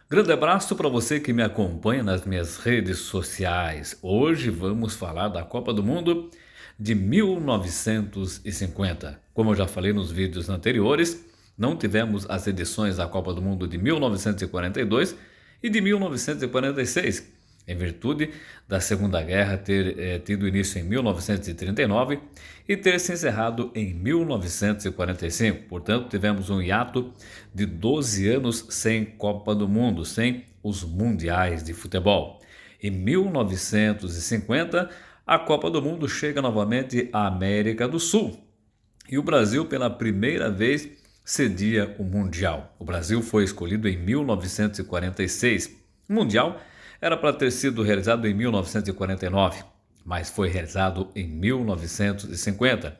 Grande abraço para você que me acompanha nas minhas redes sociais. Hoje vamos falar da Copa do Mundo de 1950. Como eu já falei nos vídeos anteriores, não tivemos as edições da Copa do Mundo de 1942 e de 1946, em virtude da Segunda Guerra ter tido início em 1939 e ter se encerrado em 1945. Portanto, tivemos um hiato de 12 anos sem Copa do Mundo, sem os mundiais de futebol. Em 1950, a Copa do Mundo chega novamente à América do Sul e o Brasil, pela primeira vez, cedia o Mundial. O Brasil foi escolhido em 1946. O Mundial era para ter sido realizado em 1949, mas foi realizado em 1950,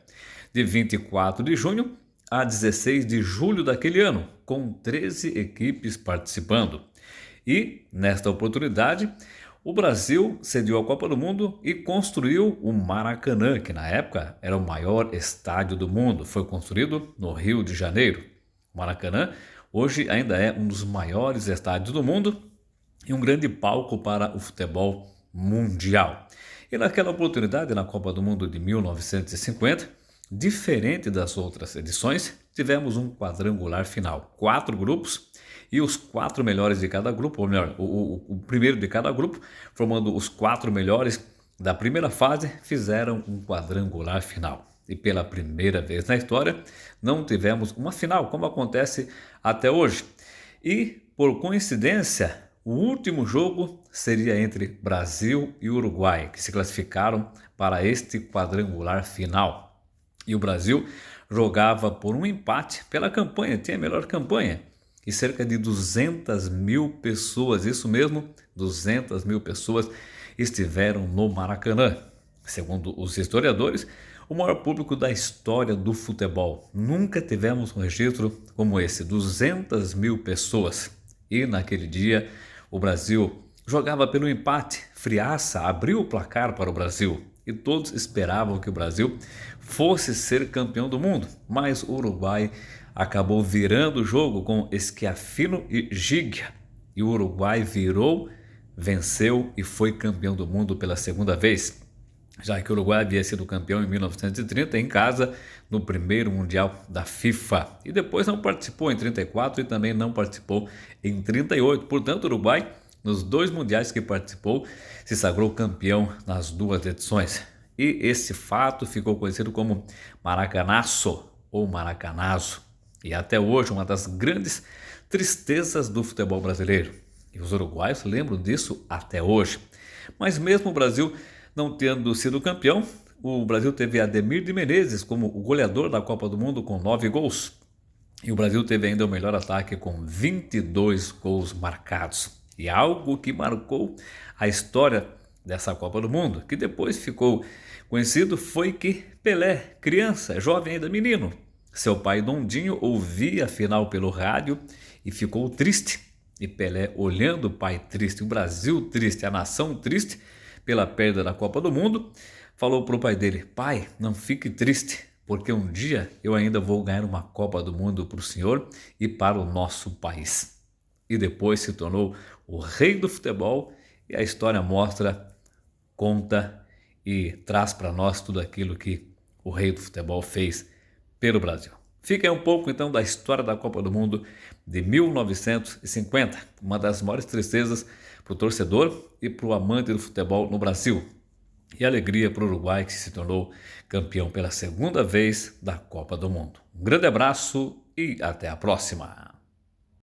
de 24 de junho a 16 de julho daquele ano, com 13 equipes participando. E, nesta oportunidade, o Brasil cedeu a Copa do Mundo e construiu o Maracanã, que na época era o maior estádio do mundo. Foi construído no Rio de Janeiro. O Maracanã hoje ainda é um dos maiores estádios do mundo e um grande palco para o futebol mundial. E naquela oportunidade, na Copa do Mundo de 1950, diferente das outras edições, tivemos um quadrangular final. 4 grupos e os 4 melhores de cada grupo, ou melhor, o primeiro de cada grupo, formando os 4 melhores da primeira fase, fizeram um quadrangular final. E pela primeira vez na história, não tivemos uma final, como acontece até hoje. E, por coincidência, o último jogo seria entre Brasil e Uruguai, que se classificaram para este quadrangular final. E o Brasil jogava por um empate pela campanha, tinha a melhor campanha. E cerca de 200 mil pessoas, isso mesmo, 200 mil pessoas estiveram no Maracanã. Segundo os historiadores, o maior público da história do futebol. Nunca tivemos um registro como esse, 200 mil pessoas. E naquele dia, o Brasil jogava pelo empate. Friaça abriu o placar para o Brasil e todos esperavam que o Brasil fosse ser campeão do mundo, mas o Uruguai acabou virando o jogo com Schiaffino e Giglia. E o Uruguai virou, venceu e foi campeão do mundo pela segunda vez, já que o Uruguai havia sido campeão em 1930 em casa, no primeiro Mundial da FIFA. E depois não participou em 34 e também não participou em 38. Portanto, o Uruguai, nos 2 mundiais que participou, se sagrou campeão nas 2 edições. E esse fato ficou conhecido como Maracanaço ou Maracanazo. E até hoje uma das grandes tristezas do futebol brasileiro. E os uruguaios lembram disso até hoje. Mas mesmo o Brasil não tendo sido campeão, o Brasil teve Ademir de Menezes como o goleador da Copa do Mundo com 9 gols. E o Brasil teve ainda o melhor ataque com 22 gols marcados. E algo que marcou a história dessa Copa do Mundo, que depois ficou conhecido, foi que Pelé, criança, jovem ainda menino, seu pai Dondinho ouvia a final pelo rádio e ficou triste. E Pelé, olhando o pai triste, o Brasil triste, a nação triste pela perda da Copa do Mundo, falou para o pai dele: pai, não fique triste, porque um dia eu ainda vou ganhar uma Copa do Mundo para o senhor e para o nosso país. E depois se tornou o rei do futebol e a história mostra, conta e traz para nós tudo aquilo que o rei do futebol fez pelo Brasil. Fica aí um pouco então da história da Copa do Mundo de 1950, uma das maiores tristezas para o torcedor e para o amante do futebol no Brasil. E alegria para o Uruguai, que se tornou campeão pela segunda vez da Copa do Mundo. Um grande abraço e até a próxima!